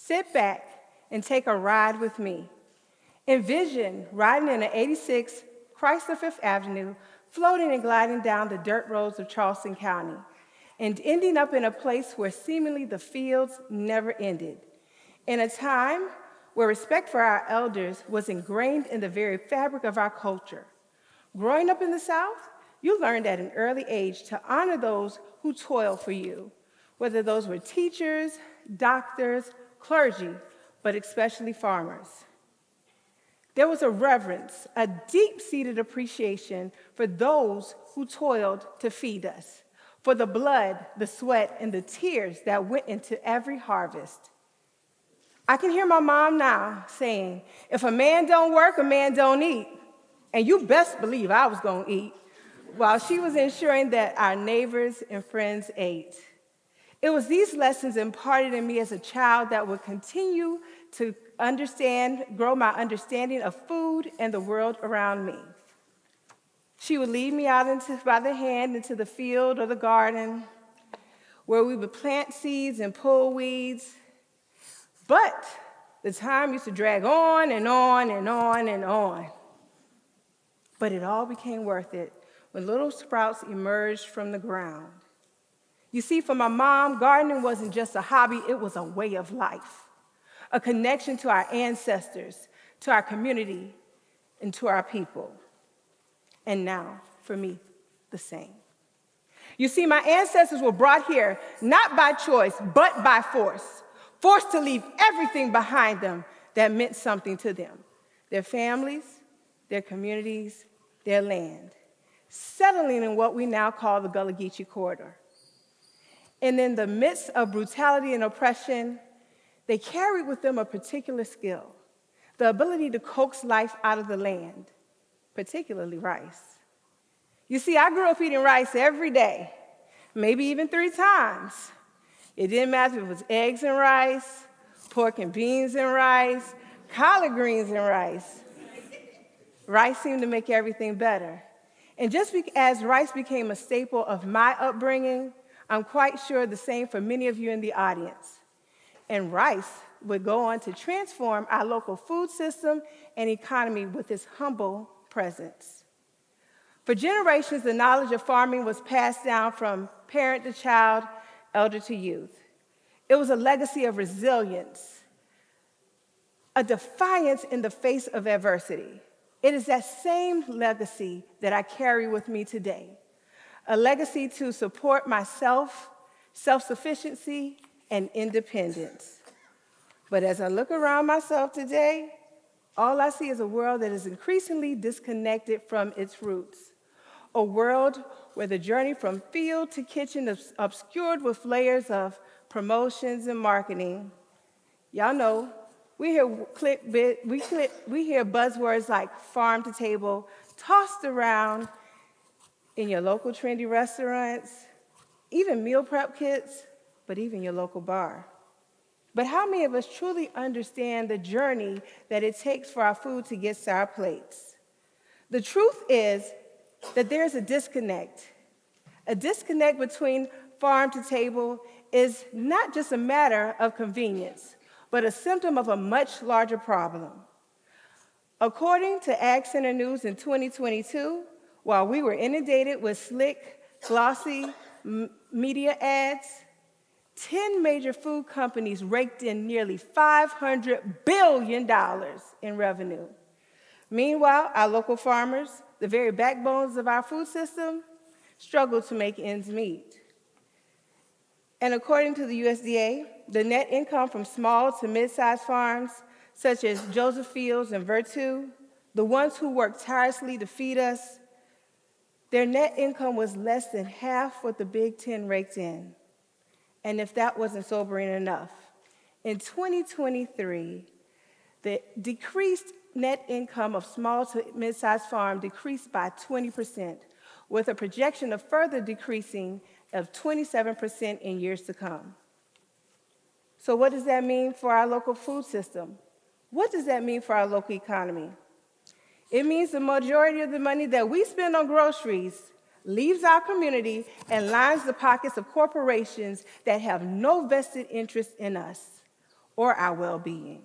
Sit back and take a ride with me. Envision riding in an 86 Chrysler Fifth Avenue, floating and gliding down the dirt roads of Charleston County, and ending up in a place where seemingly the fields never ended. In a time where respect for our elders was ingrained in the very fabric of our culture. Growing up in the South, you learned at an early age to honor those who toil for you, whether those were teachers, doctors, clergy, but especially farmers. There was a reverence, a deep-seated appreciation for those who toiled to feed us, for the blood, the sweat, and the tears that went into every harvest. I can hear my mom now saying, if a man don't work, a man don't eat. And you best believe I was going to eat, while she was ensuring that our neighbors and friends ate. It was these lessons imparted in me as a child that would continue to grow my understanding of food and the world around me. She would lead me out by the hand into the field or the garden, where we would plant seeds and pull weeds. But the time used to drag on and on and on and on. But it all became worth it when little sprouts emerged from the ground. You see, for my mom, gardening wasn't just a hobby, it was a way of life, a connection to our ancestors, to our community, and to our people. And now, for me, the same. You see, my ancestors were brought here not by choice, but by force, forced to leave everything behind them that meant something to them, their families, their communities, their land, settling in what we now call the Gullah Geechee Corridor. And in the midst of brutality and oppression, they carried with them a particular skill, the ability to coax life out of the land, particularly rice. You see, I grew up eating rice every day, maybe even 3 times. It didn't matter if it was eggs and rice, pork and beans and rice, collard greens and rice. Rice seemed to make everything better. And just as rice became a staple of my upbringing, I'm quite sure the same for many of you in the audience. And rice would go on to transform our local food system and economy with its humble presence. For generations, the knowledge of farming was passed down from parent to child, elder to youth. It was a legacy of resilience, a defiance in the face of adversity. It is that same legacy that I carry with me today, a legacy to support myself, self-sufficiency, and independence. But as I look around myself today, all I see is a world that is increasingly disconnected from its roots, a world where the journey from field to kitchen is obscured with layers of promotions and marketing. Y'all know, we hear buzzwords like farm to table tossed around in your local trendy restaurants, even meal prep kits, but even your local bar. But how many of us truly understand the journey that it takes for our food to get to our plates? The truth is that there's a disconnect. A disconnect between farm to table is not just a matter of convenience, but a symptom of a much larger problem. According to Ag Center News in 2022, while we were inundated with slick, glossy media ads, 10 major food companies raked in nearly $500 billion in revenue. Meanwhile, our local farmers, the very backbones of our food system, struggle to make ends meet. And according to the USDA, the net income from small to mid-sized farms, such as Joseph Fields and Virtu, the ones who work tirelessly to feed us, their net income was less than half what the Big Ten raked in. And if that wasn't sobering enough, in 2023, the decreased net income of small to mid-sized farm decreased by 20%, with a projection of further decreasing of 27% in years to come. So what does that mean for our local food system? What does that mean for our local economy? It means the majority of the money that we spend on groceries leaves our community and lines the pockets of corporations that have no vested interest in us or our well-being.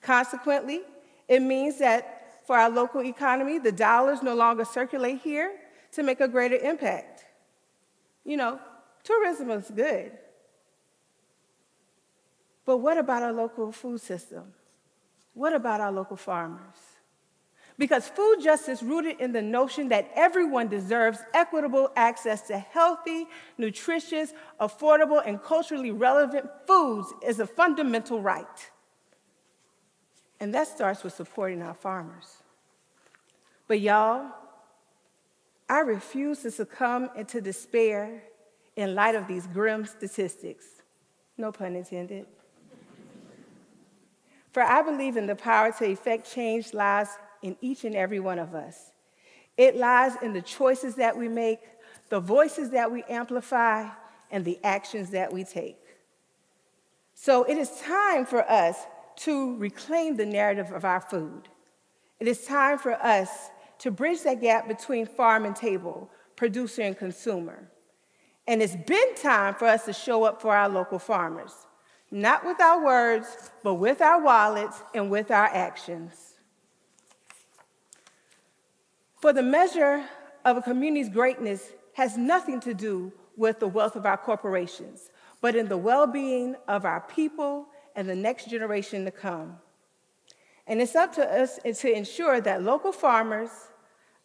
Consequently, it means that for our local economy, the dollars no longer circulate here to make a greater impact. You know, tourism is good. But what about our local food system? What about our local farmers? Because food justice rooted in the notion that everyone deserves equitable access to healthy, nutritious, affordable, and culturally relevant foods is a fundamental right. And that starts with supporting our farmers. But y'all, I refuse to succumb into despair in light of these grim statistics. No pun intended. For I believe in the power to effect change lies in each and every one of us. It lies in the choices that we make, the voices that we amplify, and the actions that we take. So it is time for us to reclaim the narrative of our food. It is time for us to bridge that gap between farm and table, producer and consumer. And it's been time for us to show up for our local farmers, not with our words, but with our wallets and with our actions. For the measure of a community's greatness has nothing to do with the wealth of our corporations, but in the well-being of our people and the next generation to come. And it's up to us to ensure that local farmers,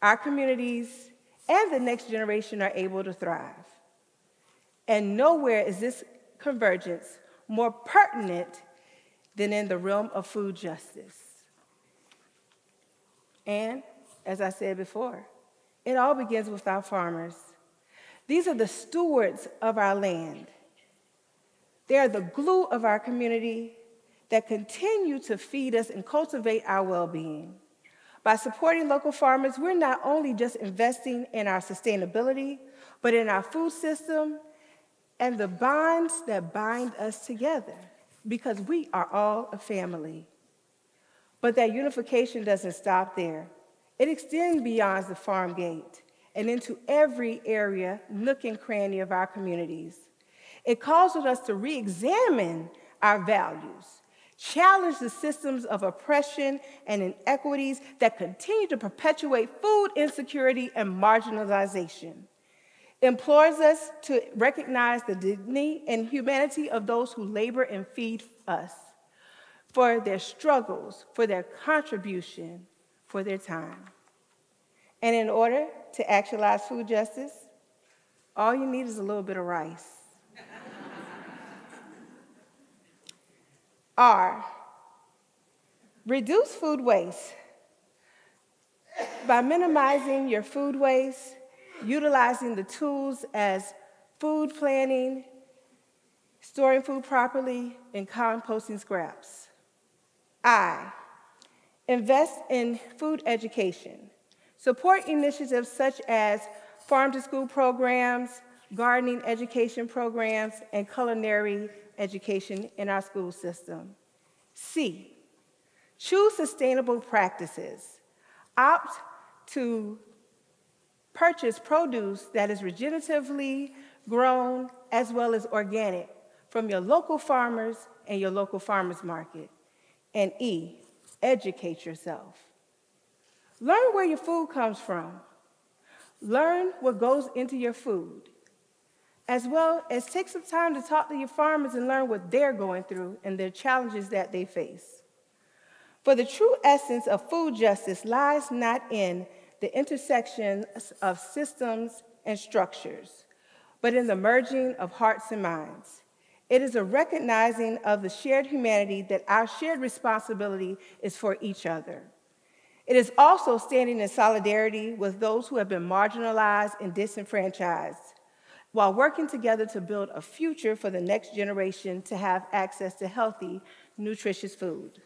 our communities, and the next generation are able to thrive. And nowhere is this convergence more pertinent than in the realm of food justice. And, as I said before, it all begins with our farmers. These are the stewards of our land. They are the glue of our community that continue to feed us and cultivate our well-being. By supporting local farmers, we're not only just investing in our sustainability, but in our food system and the bonds that bind us together, because we are all a family. But that unification doesn't stop there. It extends beyond the farm gate and into every area, nook and cranny of our communities. It calls on us to re-examine our values, challenge the systems of oppression and inequities that continue to perpetuate food insecurity and marginalization. It implores us to recognize the dignity and humanity of those who labor and feed us, for their struggles, for their contribution, for their time. And in order to actualize food justice, all you need is a little bit of rice. R, reduce food waste. By minimizing your food waste, utilizing the tools as food planning, storing food properly, and composting scraps. I, invest in food education. Support initiatives such as farm-to-school programs, gardening education programs, and culinary education in our school system. C, choose sustainable practices. Opt to purchase produce that is regeneratively grown as well as organic from your local farmers and your local farmers market. And E, educate yourself. Learn where your food comes from. Learn what goes into your food, as well as take some time to talk to your farmers and learn what they're going through and their challenges that they face. For the true essence of food justice lies not in the intersection of systems and structures, but in the merging of hearts and minds. It is a recognizing of the shared humanity that our shared responsibility is for each other. It is also standing in solidarity with those who have been marginalized and disenfranchised, while working together to build a future for the next generation to have access to healthy, nutritious food.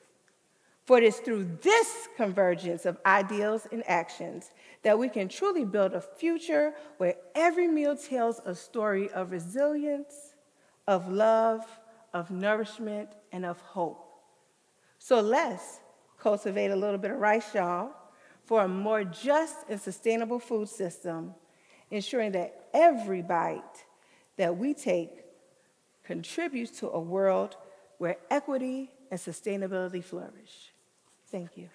For it is through this convergence of ideals and actions that we can truly build a future where every meal tells a story of resilience, of love, of nourishment, and of hope. So let's cultivate a little bit of rice, y'all, for a more just and sustainable food system, ensuring that every bite that we take contributes to a world where equity and sustainability flourish. Thank you.